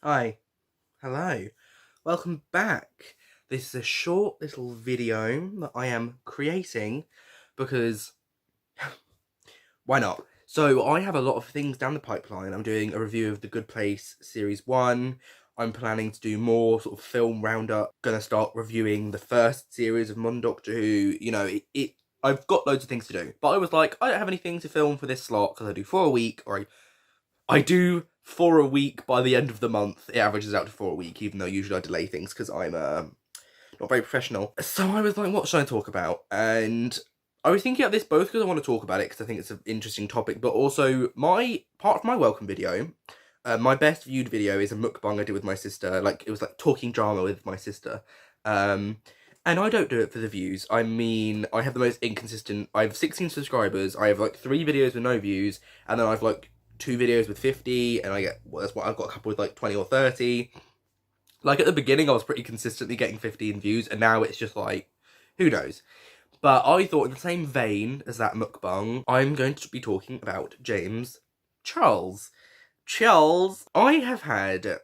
Hi, hello, welcome back. This is a short little video that I am creating because why not? So I have a lot of things down the pipeline. I'm doing a review of The Good Place Series 1. I'm planning to do more sort of film roundup. Gonna start reviewing the first series of Modern Doctor Who. I've got loads of things to do. But I was like, I don't have anything to film for this slot because I do 4 a week, or I do 4 a week by the end of the month. It averages out to 4 a week, even though usually I delay things because I'm not very professional. So I was like, what should I talk about? And I was thinking of this both because I want to talk about it because I think it's an interesting topic, but also part of my welcome video, my best viewed video is a mukbang I did with my sister. It was like talking drama with my sister. And I don't do it for the views. I mean, I have the most inconsistent. I have 16 subscribers. I have like 3 videos with no views, and then I've like 2 videos with 50, and that's what I've got a couple with like 20 or 30. Like at the beginning I was pretty consistently getting 15 views, and now it's just like, who knows. But I thought in the same vein as that mukbang, I'm going to be talking about James Charles. Charles, I have had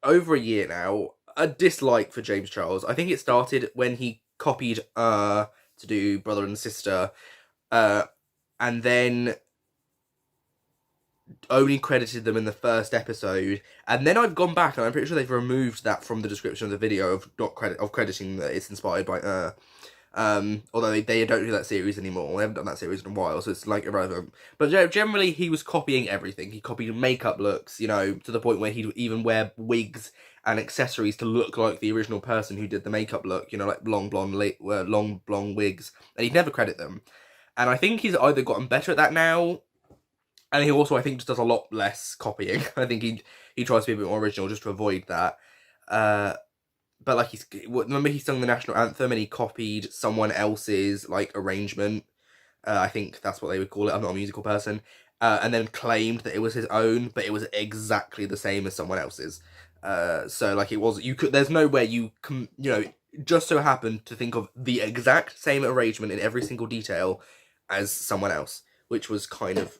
over a year now a dislike for James Charles. I think it started when he copied to do Brother and Sister, and then only credited them in the first episode, and then I've gone back and I'm pretty sure they've removed that from the description of the video of crediting that it's inspired by although they don't do that series anymore. They haven't done that series in a while, so it's like irrelevant. But generally he was copying everything. He copied makeup looks, to the point where he'd even wear wigs and accessories to look like the original person who did the makeup look, like long blonde wigs, and he'd never credit them. And I think he's either gotten better at that now, and he also, I think, just does a lot less copying. I think he tries to be a bit more original just to avoid that. But like remember he sung the national anthem and he copied someone else's like arrangement. I think that's what they would call it. I'm not a musical person. And then claimed that it was his own, but it was exactly the same as someone else's. So like it was, there's no way you can, just so happened to think of the exact same arrangement in every single detail as someone else, which was kind of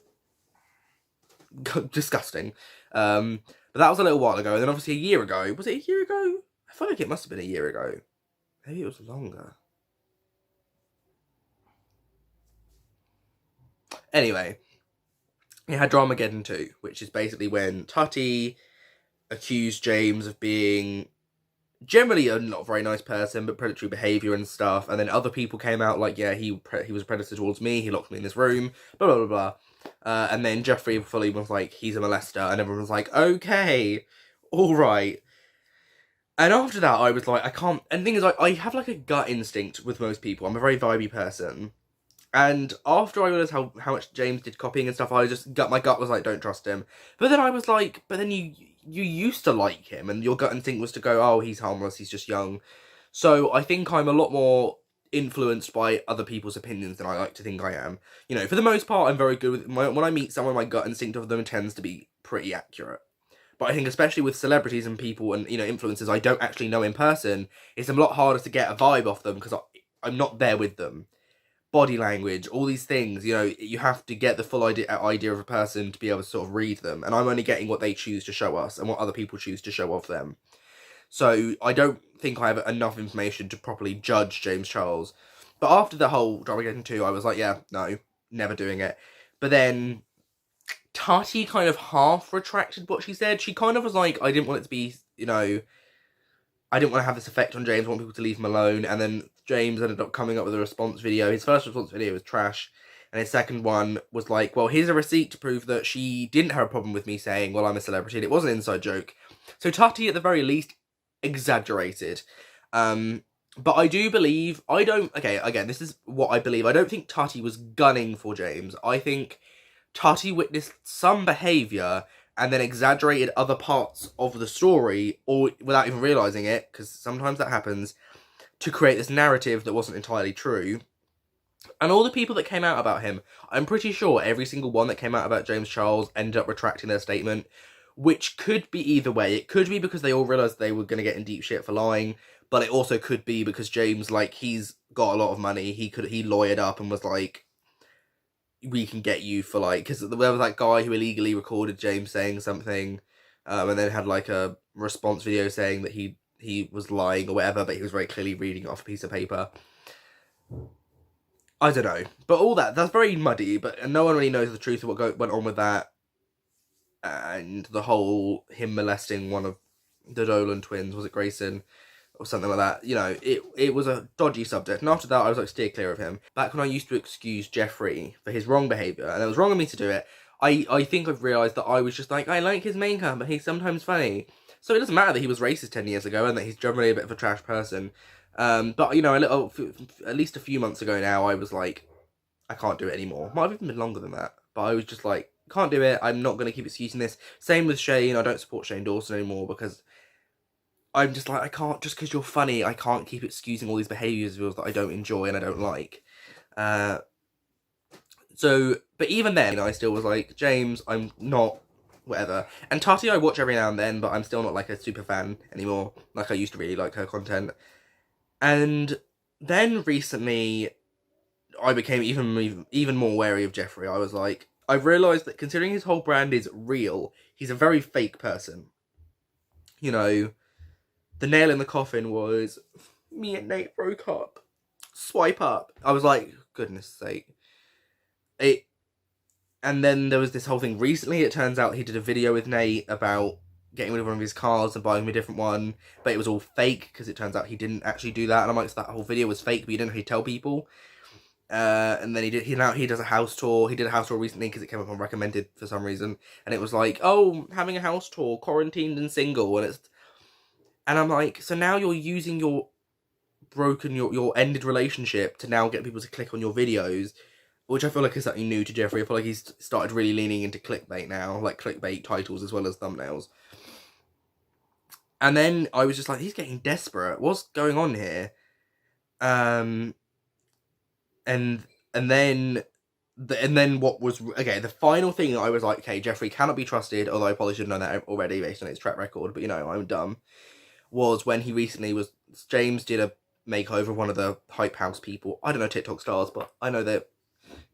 disgusting. But that was a little while ago, and then obviously a year ago. Was it a year ago? I feel like it must have been a year ago. Maybe it was longer. Anyway, he had Dramageddon 2, which is basically when Tutty accused James of being generally a not very nice person, but predatory behaviour and stuff, and then other people came out like, yeah, he was a predator towards me, he locked me in this room, blah, blah, blah, blah. And then Jeffrey fully was like, he's a molester, and everyone was like, okay, alright. And after that, I was like, I can't, and the thing is, I have like a gut instinct with most people, I'm a very vibey person, and after I realised how much James did copying and stuff, my gut was like, don't trust him. But then I was like, but then you used to like him, and your gut instinct was to go, oh, he's harmless, he's just young. So I think I'm a lot more influenced by other people's opinions than I like to think I am. For the most part, I'm very good with when I meet someone, my gut instinct of them tends to be pretty accurate. But I think especially with celebrities and people and, influencers I don't actually know in person, it's a lot harder to get a vibe off them because I'm not there with them. Body language, all these things, you have to get the full idea of a person to be able to sort of read them. And I'm only getting what they choose to show us and what other people choose to show of them. So I don't think I have enough information to properly judge James Charles. But after the whole Dramageddon 2, I was like, yeah, no, never doing it. But then Tati kind of half retracted what she said. She kind of was like, I didn't want it to be, I didn't want to have this effect on James. I want people to leave him alone. And then James ended up coming up with a response video. His first response video was trash. And his second one was like, well, here's a receipt to prove that she didn't have a problem with me saying, well, I'm a celebrity. And it was an inside joke. So Tati, at the very least, exaggerated. But I do believe, okay, again, this is what I believe. I don't think Tati was gunning for James. I think Tati witnessed some behaviour and then exaggerated other parts of the story, or without even realising it, because sometimes that happens, to create this narrative that wasn't entirely true. And all the people that came out about him, I'm pretty sure every single one that came out about James Charles ended up retracting their statement, which could be either way. It could be because they all realised they were going to get in deep shit for lying, but it also could be because James, he's got a lot of money, he lawyered up and was like, we can get you for because there was that guy who illegally recorded James saying something, and then had like a response video saying that he was lying or whatever, but he was very clearly reading it off a piece of paper. I don't know, but all that's very muddy. But no one really knows the truth of what went on with that, and the whole him molesting one of the Dolan twins, was it Grayson or something like that? You know, it was a dodgy subject. And after that, I was like, steer clear of him. Back when I used to excuse Jeffrey for his wrong behaviour, and it was wrong of me to do it, I think I've realised that I was just like, I like his makeup, but he's sometimes funny. So it doesn't matter that he was racist 10 years ago and that he's generally a bit of a trash person. But, you know, at least a few months ago now, I was like, I can't do it anymore. Might have even been longer than that. But I was just like, can't do it. I'm not going to keep excusing this. Same with Shane. I don't support Shane Dawson anymore because I'm just like, I can't, just because you're funny, I can't keep excusing all these behaviours of yours that I don't enjoy and I don't like. But even then, you know, I still was like, James, I'm not, whatever. And Tati I watch every now and then, but I'm still not like a super fan anymore. Like I used to really like her content. And then recently, I became even more wary of Jeffrey. I was like, I've realised that considering his whole brand is real, he's a very fake person. You know, the nail in the coffin was, me and Nate broke up. Swipe up. I was like, goodness sake. And then there was this whole thing recently. It turns out he did a video with Nate about getting rid of one of his cars and buying him a different one, but it was all fake because it turns out he didn't actually do that. And I'm like, so that whole video was fake, but you didn't know how to tell people. And then he does a house tour. He did a house tour recently because it came up on recommended for some reason, and it was like, oh, having a house tour, quarantined and single, and I'm like, so now you're using your your ended relationship to now get people to click on your videos, which I feel like is something new to Jeffrey. I feel like he's started really leaning into clickbait now, like clickbait titles as well as thumbnails. And then I was just like, he's getting desperate. What's going on here? And then what was, okay, the final thing I was like, okay, Jeffrey cannot be trusted, although I probably should have known that already based on his track record, but you know, I'm dumb, was when he recently James did a makeover of one of the Hype House people. I don't know TikTok stars, but I know they're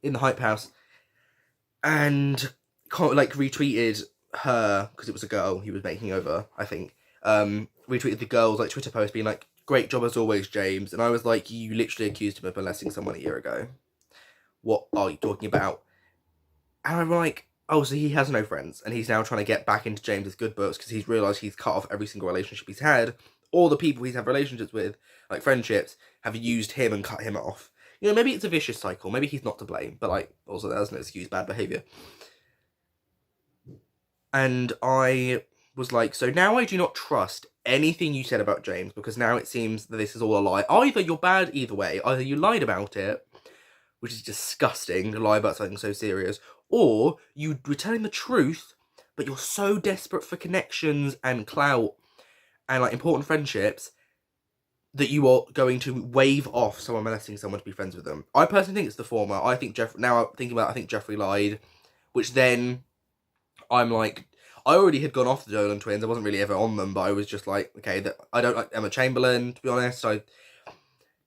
in the Hype House, and like retweeted her, because it was a girl he was making over, I think, retweeted the girl's like Twitter post being like, great job as always, James. And I was like, you literally accused him of molesting someone a year ago. What are you talking about? And I'm like, oh, so he has no friends, and he's now trying to get back into James's good books because he's realised he's cut off every single relationship he's had. All the people he's had relationships with, like friendships, have used him and cut him off. You know, maybe it's a vicious cycle. Maybe he's not to blame, but like, also that doesn't excuse bad behaviour. And I was like, so now I do not trust anything you said about James, because now it seems that this is all a lie. Either you're bad either way. Either you lied about it, which is disgusting to lie about something so serious, or you were telling the truth, but you're so desperate for connections and clout and like important friendships that you are going to wave off someone molesting someone to be friends with them. I personally think it's the former. I think now I'm thinking about it, I think Jeffrey lied, which then I'm like, I already had gone off the Dolan twins. I wasn't really ever on them, but I was just like, okay, I don't like Emma Chamberlain, to be honest.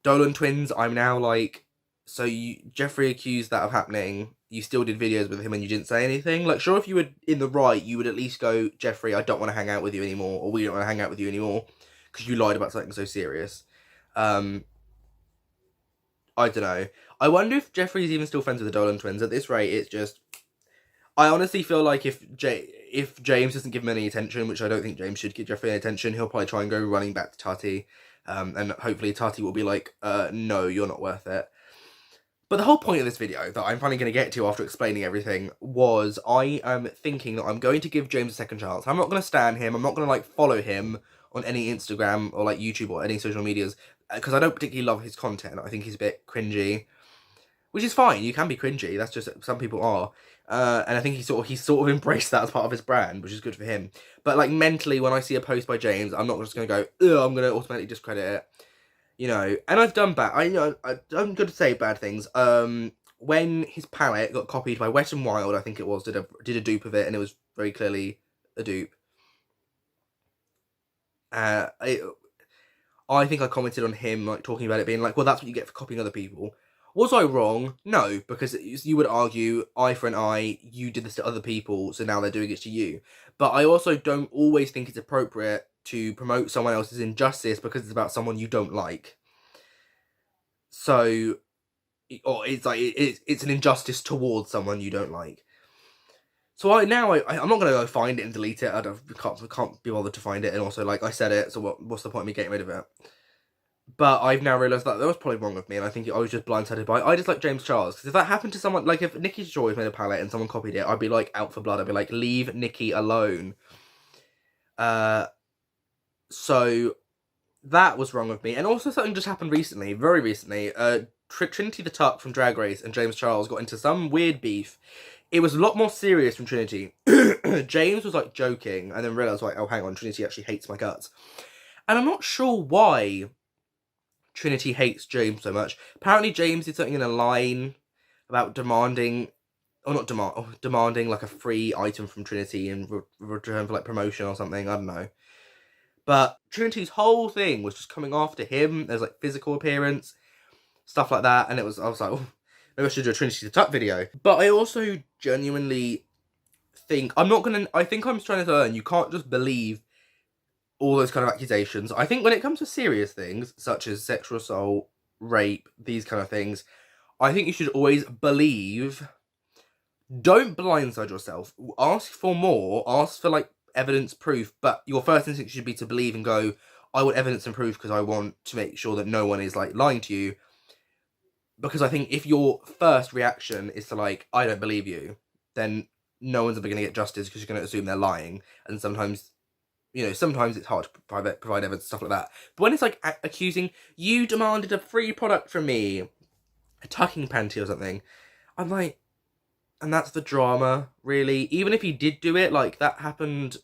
Dolan twins, I'm now like, so Jeffrey accused that of happening. You still did videos with him and you didn't say anything. Like, sure, if you were in the right, you would at least go, Jeffrey, I don't want to hang out with you anymore, or we don't want to hang out with you anymore because you lied about something so serious. I don't know. I wonder if Jeffrey's even still friends with the Dolan twins. At this rate, it's just, I honestly feel like if James doesn't give him any attention, which I don't think James should give Jeffrey any attention, he'll probably try and go running back to Tati. And hopefully Tati will be like, no, you're not worth it. But the whole point of this video, that I'm finally going to get to after explaining everything, was I am thinking that I'm going to give James a second chance. I'm not going to stan him. I'm not going to, like, follow him on any Instagram or, like, YouTube or any social medias, because I don't particularly love his content. I think he's a bit cringy, which is fine. You can be cringy. That's just, some people are. And I think he's sort of embraced that as part of his brand, which is good for him. But, like, mentally, when I see a post by James, I'm not just going to go, ugh, I'm going to automatically discredit it. You know, and I've done bad. I'm going to say bad things. When his palette got copied by Wet n Wild, I think it was, did a dupe of it, and it was very clearly a dupe. I think I commented on him, like, talking about it being like, well, that's what you get for copying other people. Was I wrong? No, because you would argue, eye for an eye, you did this to other people, so now they're doing it to you. But I also don't always think it's appropriate to promote someone else's injustice because it's about someone you don't like. So, or it's like, it's an injustice towards someone you don't like. So I'm not gonna go find it and delete it. I can't be bothered to find it, and also, like, I said it, so what's the point of me getting rid of it? But I've now realised that was probably wrong of me, and I think I was just blindsided by it. I just like James Charles, because if that happened to someone, like if Nikki Joy made a palette and someone copied it, I'd be like out for blood. I'd be like, leave Nikki alone. So that was wrong of me, and also something just happened recently, very recently. Trinity the Tuck from Drag Race and James Charles got into some weird beef. It was a lot more serious from Trinity. James was like joking, and then realised like, oh hang on, Trinity actually hates my guts, and I'm not sure why Trinity hates James so much. Apparently James did something in a line about demanding like a free item from Trinity in return for like promotion or something, I don't know. But Trinity's whole thing was just coming after him. There's like physical appearance, stuff like that, and I was like, oh, maybe I should do a Trinity the Tuck video. But I also genuinely think, I think I'm trying to learn, you can't just believe all those kind of accusations. I think when it comes to serious things, such as sexual assault, rape, these kind of things, I think you should always believe. Don't blindside yourself. Ask for more. Ask for, like, evidence, proof. But your first instinct should be to believe and go, I want evidence and proof because I want to make sure that no one is, like, lying to you. Because I think if your first reaction is to, like, I don't believe you, then no one's ever going to get justice because you're going to assume they're lying. And sometimes it's hard to provide evidence, stuff like that. But when it's like accusing, you demanded a free product from me, a tucking panty or something, I'm like, and that's the drama, really. Even if he did do it, like, that happened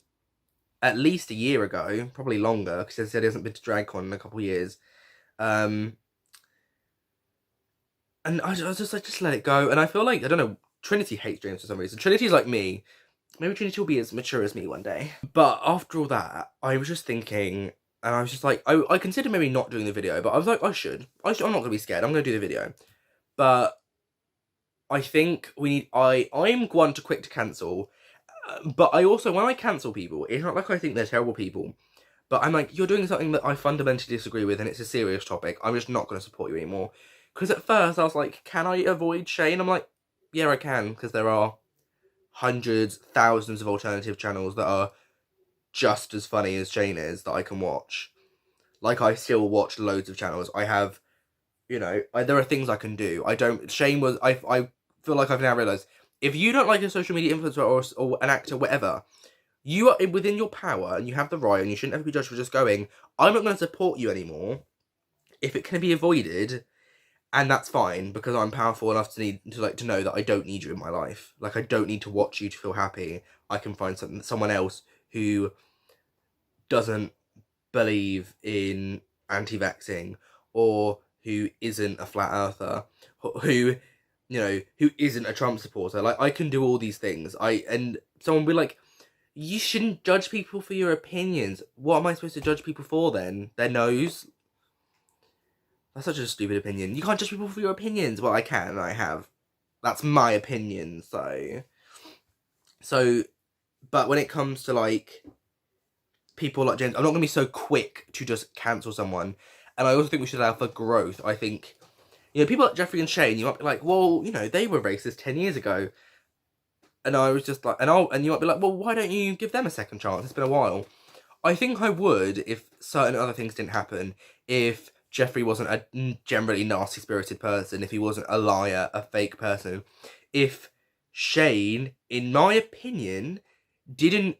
at least a year ago, probably longer, because he said he hasn't been to DragCon in a couple of years. And I was just like, just let it go. And I feel like, I don't know, Trinity hates James for some reason. Trinity's like me. Maybe Trinity will be as mature as me one day. But after all that, I was just thinking, and I was just like, I considered maybe not doing the video, but I was like, I'm not going to be scared. I'm going to do the video. But I think I'm one to quick to cancel. But I also, when I cancel people, it's not like I think they're terrible people. But I'm like, you're doing something that I fundamentally disagree with, and it's a serious topic. I'm just not going to support you anymore. Because at first, I was like, can I avoid Shane? I'm like, yeah, I can, because there are hundreds, thousands of alternative channels that are just as funny as Shane is that I can watch. Like, I still watch loads of channels. I have, there are things I can do. I feel like I've now realised, if you don't like a social media influencer or an actor, whatever, you are within your power and you have the right, and you shouldn't ever be judged for just going, I'm not going to support you anymore if it can be avoided. And that's fine, because I'm powerful enough to know that I don't need you in my life. Like, I don't need to watch you to feel happy. I can find someone else who doesn't believe in anti-vaxxing, or who isn't a flat earther, who isn't a Trump supporter. Like, I can do all these things. And someone will be like, you shouldn't judge people for your opinions. What am I supposed to judge people for then? Their nose? That's such a stupid opinion. You can't judge people for your opinions. Well, I can, and I have. That's my opinion, so... But when it comes to, like, people like James, I'm not going to be so quick to just cancel someone. And I also think we should allow for growth. I think, people like Jeffrey and Shane, you might be like, well, they were racist 10 years ago. And I was just like, and you might be like, well, why don't you give them a second chance? It's been a while. I think I would if certain other things didn't happen. If Jeffrey wasn't a generally nasty-spirited person, if he wasn't a liar, a fake person, if Shane, in my opinion, didn't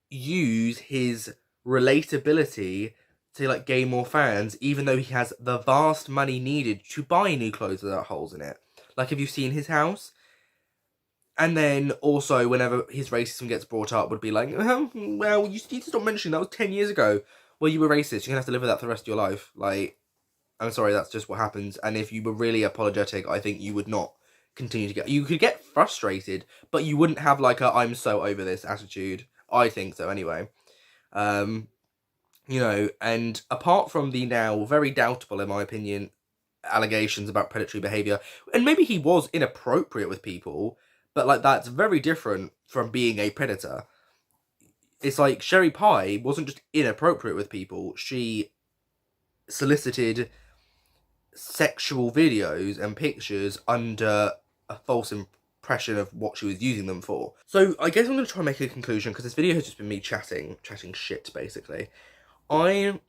use his relatability to, like, gain more fans, even though he has the vast money needed to buy new clothes without holes in it. Like, have you seen his house? And then also, whenever his racism gets brought up, would be like, well, you need to stop mentioning that was 10 years ago. Well, you were racist. You're going to have to live with that for the rest of your life. Like, I'm sorry, that's just what happens. And if you were really apologetic, I think you would not continue to you could get frustrated, but you wouldn't have, like, a I'm so over this attitude. I think so, anyway. And apart from the now very doubtable, in my opinion, allegations about predatory behaviour. And maybe he was inappropriate with people, but like that's very different from being a predator. It's like Sherry Pie wasn't just inappropriate with people, she solicited sexual videos and pictures under a false impression of what she was using them for. So I guess I'm going to try and make a conclusion, because this video has just been me chatting shit, basically. I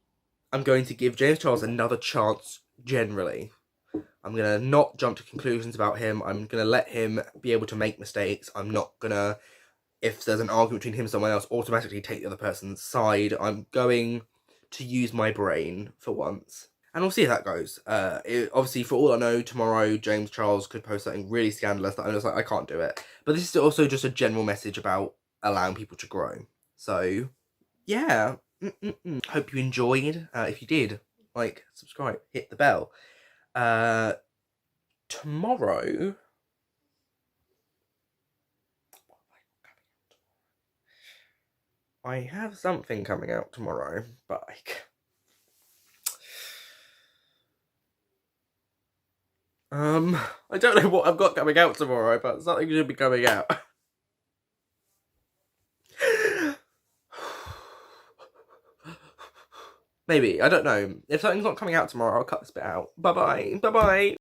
am going to give James Charles another chance generally. I'm going to not jump to conclusions about him. I'm going to let him be able to make mistakes. I'm not going to, if there's an argument between him and someone else, automatically take the other person's side. I'm going to use my brain for once. And we'll see how that goes. Obviously, for all I know, tomorrow James Charles could post something really scandalous that I'm just like, I can't do it. But this is also just a general message about allowing people to grow. So, yeah. Hope you enjoyed. If you did, like, subscribe, hit the bell. Tomorrow... I have something coming out tomorrow, but like... I don't know what I've got coming out tomorrow, but something should be coming out. Maybe, I don't know. If something's not coming out tomorrow, I'll cut this bit out. Bye-bye. Bye-bye.